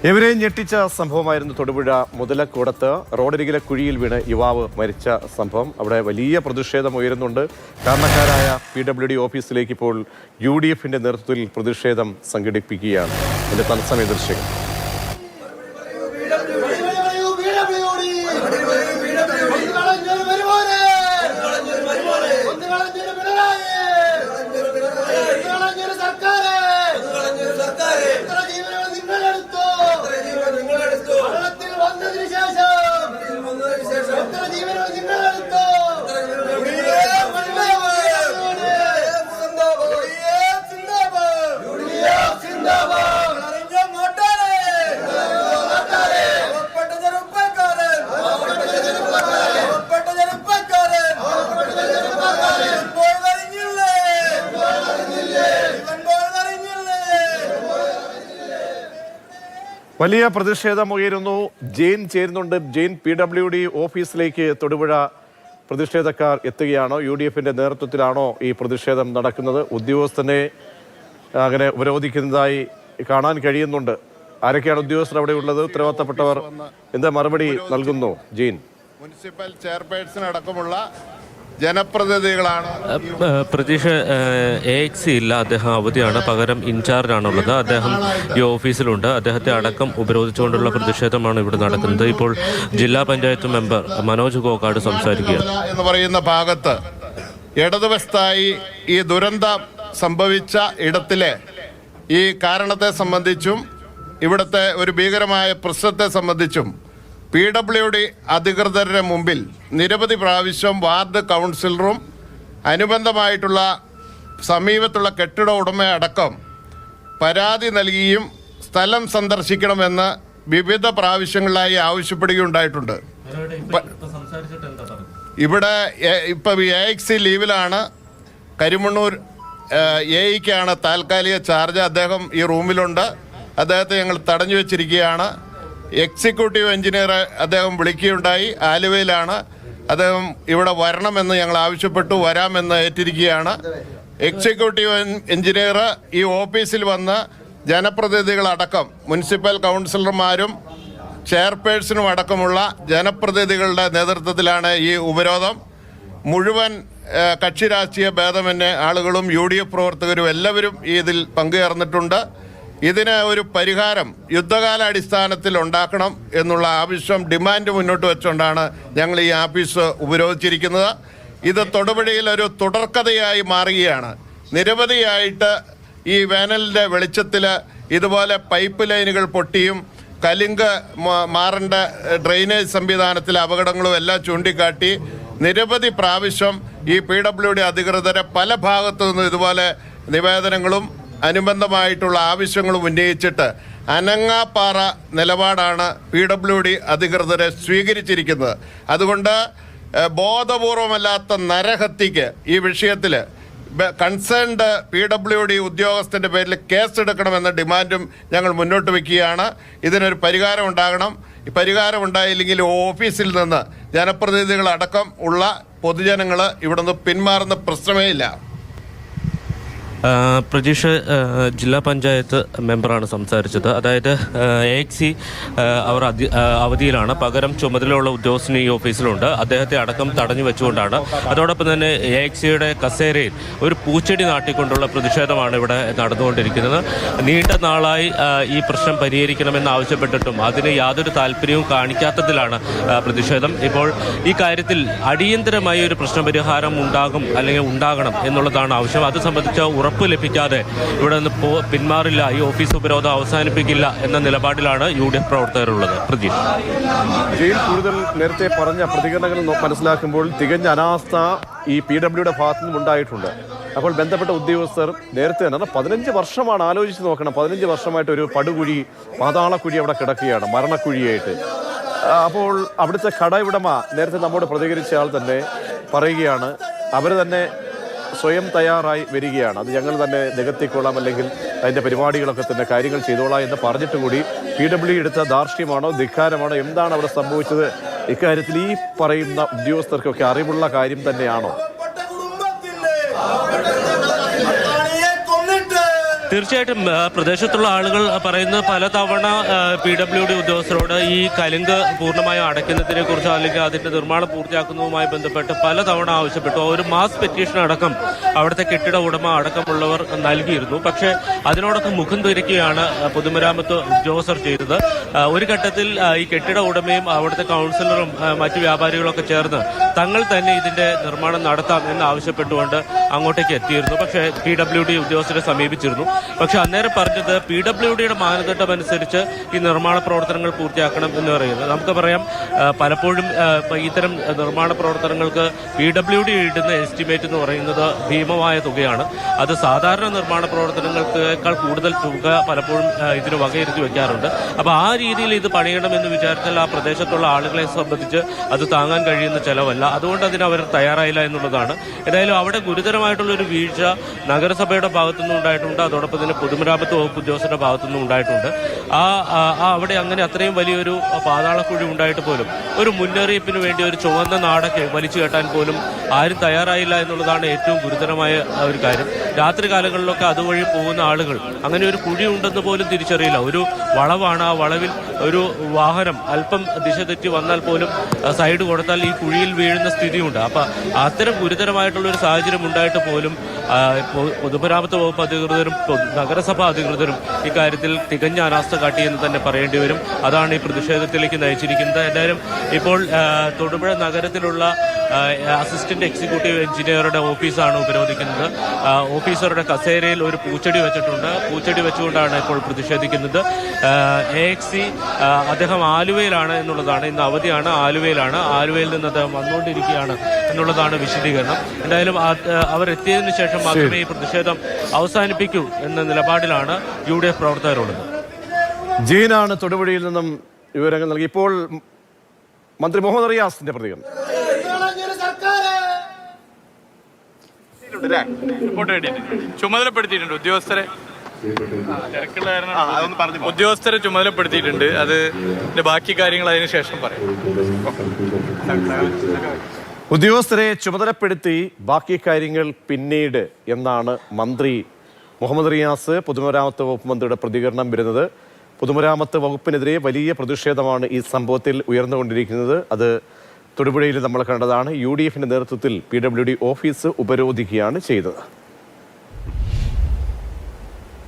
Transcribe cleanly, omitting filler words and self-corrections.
ഇവരെയും ഞെട്ടിച്ച സംഭവമായിരുന്നു തൊടുപുഴ മുതലക്കോടത്ത് റോഡരികിലെ കുഴിയിൽ വീണ് യുവാവ് മരിച്ച സംഭവം. അവിടെ വലിയ പ്രതിഷേധം ഉയരുന്നുണ്ട്. കാരണക്കാരായ PWD ഓഫീസിലേക്ക് ഇപ്പോൾ UDFന്റെ നേതൃത്വത്തിൽ പ്രതിഷേധം സംഘടിപ്പിക്കുകയാണ്. ഇതിന്റെ തത്സമയ ദൃശ്യങ്ങൾ. വലിയ പ്രതിഷേധമുയരുന്നു. ജെയിൻ ചേരുന്നുണ്ട്. ജെയിൻ, PWD ഓഫീസിലേക്ക് തൊടുപുഴ പ്രതിഷേധക്കാർ എത്തുകയാണോ? UDFന്റെ നേതൃത്വത്തിലാണോ ഈ പ്രതിഷേധം നടക്കുന്നത്? ഉദ്യോഗസ്ഥനെ അങ്ങനെ ഉപരോധിക്കുന്നതായി കാണാൻ കഴിയുന്നുണ്ട്. ആരൊക്കെയാണ് ഉദ്യോഗസ്ഥർ അവിടെ ഉള്ളത്? ഉത്തരവാദിത്തപ്പെട്ടവർ എന്താ മറുപടി നൽകുന്നു? ജെയിൻ, മുനിസിപ്പൽ ചെയർപേഴ്സൺ അടക്കമുള്ള ജനപ്രതിനിധികളാണ്. പ്രതീക്ഷ AXC ഇല്ല, അദ്ദേഹം അവധിയാണ്. പകരം ഇൻചാർജാണുള്ളത്. അദ്ദേഹം ഈ ഓഫീസിലുണ്ട്. അദ്ദേഹത്തെ അടക്കം ഉപരോധിച്ചുകൊണ്ടുള്ള പ്രതിഷേധമാണ് ഇവിടെ നടക്കുന്നത്. ഇപ്പോൾ ജില്ലാ പഞ്ചായത്ത് മെമ്പർ മനോജ് കോക്കാട് സംസാരിക്കുക. എന്ന് പറയുന്ന ഭാഗത്ത് ഇടതുവശത്തായി ഈ ദുരന്തം സംഭവിച്ച ഇടത്തിലെ ഈ കാരണത്തെ സംബന്ധിച്ചും ഇവിടുത്തെ ഒരു ഭീകരമായ പ്രശ്നത്തെ സംബന്ധിച്ചും PWD അധികൃതരുടെ മുമ്പിൽ നിരവധി പ്രാവശ്യം വാർഡ് കൗൺസിലറും അനുബന്ധമായിട്ടുള്ള സമീപത്തുള്ള കെട്ടിട ഉടമയടക്കം പരാതി നൽകിയും സ്ഥലം സന്ദർശിക്കണമെന്ന് വിവിധ പ്രാവശ്യങ്ങളിലായി ആവശ്യപ്പെടുകയുണ്ടായിട്ടുണ്ട്. ഇവിടെ ഇപ്പോൾ AXC ലീവിലാണ്. കരിമണ്ണൂർ AEക്കാണ് താൽക്കാലിക ചാർജ്. അദ്ദേഹം ഈ റൂമിലുണ്ട്. അദ്ദേഹത്തെ ഞങ്ങൾ തടഞ്ഞു വെച്ചിരിക്കുകയാണ്. എക്സിക്യൂട്ടീവ് എഞ്ചിനീയർ അദ്ദേഹം വിളിക്കുകയുണ്ടായി. ആലുവയിലാണ്. അദ്ദേഹം ഇവിടെ വരണമെന്ന് ഞങ്ങൾ ആവശ്യപ്പെട്ടു. വരാമെന്ന് ഏറ്റിരിക്കുകയാണ്. എക്സിക്യൂട്ടീവ് എഞ്ചിനീയർ ഈ ഓഫീസിൽ വന്ന് ജനപ്രതിനിധികളടക്കം മുനിസിപ്പൽ കൗൺസിലർമാരും ചെയർപേഴ്സണും അടക്കമുള്ള ജനപ്രതിനിധികളുടെ നേതൃത്വത്തിലാണ് ഈ ഉപരോധം. മുഴുവൻ കക്ഷി രാഷ്ട്രീയ ഭേദമന്യേ ആളുകളും UDF പ്രവർത്തകരും എല്ലാവരും ഇതിൽ പങ്കുചേർന്നിട്ടുണ്ട്. ഇതിന് ഒരു പരിഹാരം യുദ്ധകാലാടിസ്ഥാനത്തിൽ ഉണ്ടാക്കണം എന്നുള്ള ആവശ്യം ഡിമാൻഡ് മുന്നോട്ട് വെച്ചുകൊണ്ടാണ് ഞങ്ങൾ ഈ ഓഫീസ് ഉപരോധിച്ചിരിക്കുന്നത്. ഇത് തൊടുപുഴയിൽ ഒരു തുടർക്കഥയായി മാറുകയാണ്. നിരവധിയായിട്ട് ഈ വേനലിൻ്റെ വെളിച്ചത്തിൽ ഇതുപോലെ പൈപ്പ് ലൈനുകൾ പൊട്ടിയും കലിങ്ക് മാറേണ്ട ഡ്രെയിനേജ് സംവിധാനത്തിലെ അപകടങ്ങളും എല്ലാം ചൂണ്ടിക്കാട്ടി നിരവധി പ്രാവശ്യം ഈ PWD അധികൃതരെ പല ഭാഗത്തു നിന്നും ഇതുപോലെ നിവേദനങ്ങളും അനുബന്ധമായിട്ടുള്ള ആവശ്യങ്ങളും ഉന്നയിച്ചിട്ട് അനങ്ങാപ്പാറ നിലപാടാണ് PWD അധികൃതരെ സ്വീകരിച്ചിരിക്കുന്നത്. അതുകൊണ്ട് ബോധപൂർവമല്ലാത്ത നരഹത്യക്ക് ഈ വിഷയത്തിൽ കൺസേൺഡ് PWD ഉദ്യോഗസ്ഥൻ്റെ പേരിൽ കേസെടുക്കണമെന്ന ഡിമാൻഡും ഞങ്ങൾ മുന്നോട്ട് വയ്ക്കുകയാണ്. ഇതിനൊരു പരിഹാരം ഉണ്ടാകണം. ഈ പരിഹാരം ഉണ്ടായില്ലെങ്കിൽ ഓഫീസിൽ നിന്ന് ജനപ്രതിനിധികളടക്കം ഉള്ള പൊതുജനങ്ങൾ ഇവിടെ നിന്ന് പിന്മാറുന്ന പ്രശ്നമേ ഇല്ല. പ്രതീക്ഷ ജില്ലാ പഞ്ചായത്ത് മെമ്പറാണ് സംസാരിച്ചത്. അതായത് AXC അവർ അവധിയിലാണ്. പകരം ചുമതലയുള്ള ഉദ്യോഗസ്ഥൻ ഈ ഓഫീസിലുണ്ട്. അദ്ദേഹത്തെ അടക്കം തടഞ്ഞു വെച്ചുകൊണ്ടാണ്. അതോടൊപ്പം തന്നെ AXCയുടെ കസേരയിൽ ഒരു പൂച്ചെടി നാട്ടിക്കൊണ്ടുള്ള പ്രതിഷേധമാണ് ഇവിടെ നടന്നുകൊണ്ടിരിക്കുന്നത്. നീണ്ട നാളായി ഈ പ്രശ്നം പരിഹരിക്കണമെന്ന് ആവശ്യപ്പെട്ടിട്ടും അതിന് യാതൊരു താല്പര്യവും കാണിക്കാത്തതിലാണ് പ്രതിഷേധം. ഇപ്പോൾ ഈ കാര്യത്തിൽ അടിയന്തരമായി ഒരു പ്രശ്നപരിഹാരം ഉണ്ടാകണം എന്നുള്ളതാണ് ആവശ്യം. അത് സംബന്ധിച്ച ഉറപ്പ് ലഭിക്കാതെ ഇവിടെ നിന്ന് പിന്മാറില്ല, ഈ ഓഫീസ് ഉപരോധം അവസാനിപ്പിക്കില്ല എന്ന നിലപാടിലാണ് UDF പ്രവർത്തകരുള്ളത്. പ്രതീക്ഷ ജയിൽ കൂടുതൽ നേരത്തെ പറഞ്ഞ പ്രതികരണങ്ങൾ മനസ്സിലാക്കുമ്പോൾ തികഞ്ഞ അനാസ്ഥ ഈ PWD ഭാഗത്തു നിന്നും ഉണ്ടായിട്ടുണ്ട്. അപ്പോൾ ബന്ധപ്പെട്ട ഉദ്യോഗസ്ഥർ നേരത്തെ തന്നെ 15 വർഷമാണ്, ആലോചിച്ച് നോക്കണം, 15 വർഷമായിട്ട് ഒരു പടുകുഴി, പാതാളക്കുഴി അവിടെ കിടക്കുകയാണ്, മരണക്കുഴിയായിട്ട്. അപ്പോൾ അവിടുത്തെ കടയുടമ നേരത്തെ നമ്മോട് പ്രതികരിച്ച ആൾ തന്നെ പറയുകയാണ്, അവർ തന്നെ സ്വയം തയ്യാറായി വരികയാണ്. അത് ഞങ്ങൾ തന്നെ നികത്തിക്കൊള്ളാം, അല്ലെങ്കിൽ അതിൻ്റെ പരിപാടികളൊക്കെ തന്നെ കാര്യങ്ങൾ ചെയ്തോളാം എന്ന് പറഞ്ഞിട്ട് കൂടി PWD എടുത്ത ധാർഷ്ട്യമാണോ ധിക്കാരമാണോ എന്താണ് അവിടെ സംഭവിച്ചത്? ഇക്കാര്യത്തിൽ ഈ പറയുന്ന ഉദ്യോഗസ്ഥർക്കൊക്കെ അറിവുള്ള കാര്യം തന്നെയാണോ? തീർച്ചയായിട്ടും പ്രദേശത്തുള്ള ആളുകൾ പറയുന്നത് പലതവണ PWD ഉദ്യോഗസ്ഥരോട് ഈ കലുങ്ക് പൂർണ്ണമായും അടയ്ക്കുന്നതിനെ കുറിച്ചോ അല്ലെങ്കിൽ അതിന്റെ നിർമ്മാണം പൂർത്തിയാക്കുന്നതുമായി ബന്ധപ്പെട്ട് പലതവണ ആവശ്യപ്പെട്ടു. ഒരു മാസ് പെറ്റീഷൻ അടക്കം അവിടുത്തെ കെട്ടിട ഉടമ അടക്കമുള്ളവർ നൽകിയിരുന്നു. പക്ഷേ അതിനോടൊക്കെ മുഖം തിരിക്കുകയാണ് പൊതുമരാമത്ത് ഉദ്യോഗസ്ഥർ ചെയ്തത്. ഒരു ഘട്ടത്തിൽ ഈ കെട്ടിട ഉടമയും അവിടുത്തെ കൗൺസിലറും മറ്റു വ്യാപാരികളൊക്കെ ചേർന്ന് തങ്ങൾ തന്നെ ഇതിന്റെ നിർമ്മാണം നടത്താം എന്ന് ആവശ്യപ്പെട്ടുകൊണ്ട് അങ്ങോട്ടേക്ക് എത്തിയിരുന്നു. പക്ഷേ PWD ഉദ്യോഗസ്ഥരെ സമീപിച്ചിരുന്നു. പക്ഷെ അന്നേരം പറഞ്ഞത് PWDയുടെ മാനദണ്ഡം അനുസരിച്ച് ഈ നിർമ്മാണ പ്രവർത്തനങ്ങൾ പൂർത്തിയാക്കണം എന്ന് പറയുന്നത്. നമുക്ക് പറയാം പലപ്പോഴും ഇത്തരം നിർമ്മാണ പ്രവർത്തനങ്ങൾക്ക് PWD ഇടുന്ന എസ്റ്റിമേറ്റ് എന്ന് പറയുന്നത് ഭീമമായ തുകയാണ്. അത് സാധാരണ നിർമ്മാണ പ്രവർത്തനങ്ങൾക്കേക്കാൾ കൂടുതൽ തുക പലപ്പോഴും ഇതിന് വകയിരുത്തി വെക്കാറുണ്ട്. അപ്പോൾ ആ രീതിയിൽ ഇത് പണിയണമെന്ന് വിചാരിച്ചാൽ ആ പ്രദേശത്തുള്ള ആളുകളെ സംബന്ധിച്ച് അത് താങ്ങാൻ കഴിയുന്ന ചെലവല്ല. അതുകൊണ്ട് അതിന് അവർ തയ്യാറായില്ല എന്നുള്ളതാണ്. ഏതായാലും അവിടെ ഗുരുതരമായിട്ടുള്ള ഒരു വീഴ്ച നഗരസഭയുടെ ഭാഗത്തുനിന്നും ഉണ്ടായിട്ടുണ്ട്. അതോടൊപ്പം തന്നെ പൊതുമരാമത്ത് വകുപ്പ് ഉദ്യോഗസ്ഥരുടെ ഭാഗത്തുനിന്നും ഉണ്ടായിട്ടുണ്ട്. അവിടെ അങ്ങനെ അത്രയും വലിയൊരു പാതാളക്കുഴി ഉണ്ടായിട്ട് പോലും ഒരു മുന്നറിയിപ്പിന് വേണ്ടി ഒരു ചുവന്ന നാടൊക്കെ വലിച്ചു കെട്ടാൻ പോലും ആരും തയ്യാറായില്ല എന്നുള്ളതാണ് ഏറ്റവും ഗുരുതരമായ ഒരു കാര്യം. രാത്രി കാലങ്ങളിലൊക്കെ അതുവഴി പോകുന്ന ആളുകൾ അങ്ങനെ ഒരു കുഴി ഉണ്ടെന്ന് പോലും തിരിച്ചറിയില്ല. ഒരു വളവാണ്, ആ വളവിൽ ഒരു വാഹനം അല്പം ദിശ തെറ്റി വന്നാൽ പോലും സൈഡ് കൊടുത്താൽ ഈ കുഴിയിൽ വീഴുന്ന സ്ഥിതിയുണ്ട്. അപ്പം അത്തരം ഗുരുതരമായിട്ടുള്ള ഒരു സാഹചര്യം ഉണ്ടായിട്ട് പോലും പൊതുമരാമത്ത് വകുപ്പ് അധികൃതരും നഗരസഭാ അധികൃതരും ഇക്കാര്യത്തിൽ തികഞ്ഞ അനാസ്ഥ കാട്ടിയെന്ന് തന്നെ പറയേണ്ടി വരും. അതാണ് ഈ പ്രതിഷേധത്തിലേക്ക് നയിച്ചിരിക്കുന്നത്. എന്തായാലും ഇപ്പോൾ തൊടുപുഴ നഗരത്തിലുള്ള അസിസ്റ്റന്റ് എക്സിക്യൂട്ടീവ് എഞ്ചിനീയറുടെ ഓഫീസാണ് ഉപരോധിക്കുന്നത്. ഓഫീസറുടെ കസേരയിൽ ഒരു പൂച്ചെടി വെച്ചിട്ടുണ്ട്. പൂച്ചെടി വെച്ചുകൊണ്ടാണ് ഇപ്പോൾ പ്രതിഷേധിക്കുന്നത്. AXC അദ്ദേഹം ആലുവയിലാണ് എന്നുള്ളതാണ്. ഇന്ന് അവധിയാണ്, ആലുവയിലാണ്. ആലുവയിൽ നിന്ന് അദ്ദേഹം വന്നുകൊണ്ടിരിക്കുകയാണ് എന്നുള്ളതാണ് വിശദീകരണം. എന്തായാലും അവർ എത്തിയതിനു ശേഷം മാത്രമേ ഈ പ്രതിഷേധം അവസാനിപ്പിക്കൂ എന്ന നിലപാടിലാണ് UDF പ്രവർത്തകരുള്ളത്. ജീനാണ് തൊടുപുഴയിൽ നിന്നും വിവരങ്ങൾ നൽകി. ഇപ്പോൾ മന്ത്രി മുഹമ്മദ് റിയാസിന്റെ പ്രതികരണം. ചുമതലപ്പെടുത്തിയിട്ടുണ്ട് ഉദ്യോഗസ്ഥരെ ചുമതലപ്പെടുത്തിയിട്ടുണ്ട്. അത് ബാക്കി കാര്യങ്ങൾ അതിന് ശേഷം പറയാം. ഉദ്യോഗസ്ഥരെ ചുമതലപ്പെടുത്തി ബാക്കി കാര്യങ്ങൾ പിന്നീട് എന്നാണ് മന്ത്രി മുഹമ്മദ് റിയാസ് പൊതുമരാമത്ത് വകുപ്പ് മന്ത്രിയുടെ പ്രതികരണം വരുന്നത്. പൊതുമരാമത്ത് വകുപ്പിനെതിരെ വലിയ പ്രതിഷേധമാണ് ഈ സംഭവത്തിൽ ഉയർന്നുകൊണ്ടിരിക്കുന്നത്. അത് തൊടുപുഴയിൽ നമ്മൾ കണ്ടതാണ്. UDFിന്റെ നേതൃത്വത്തിൽ PWD ഓഫീസ് ഉപരോധിക്കുകയാണ് ചെയ്തത്.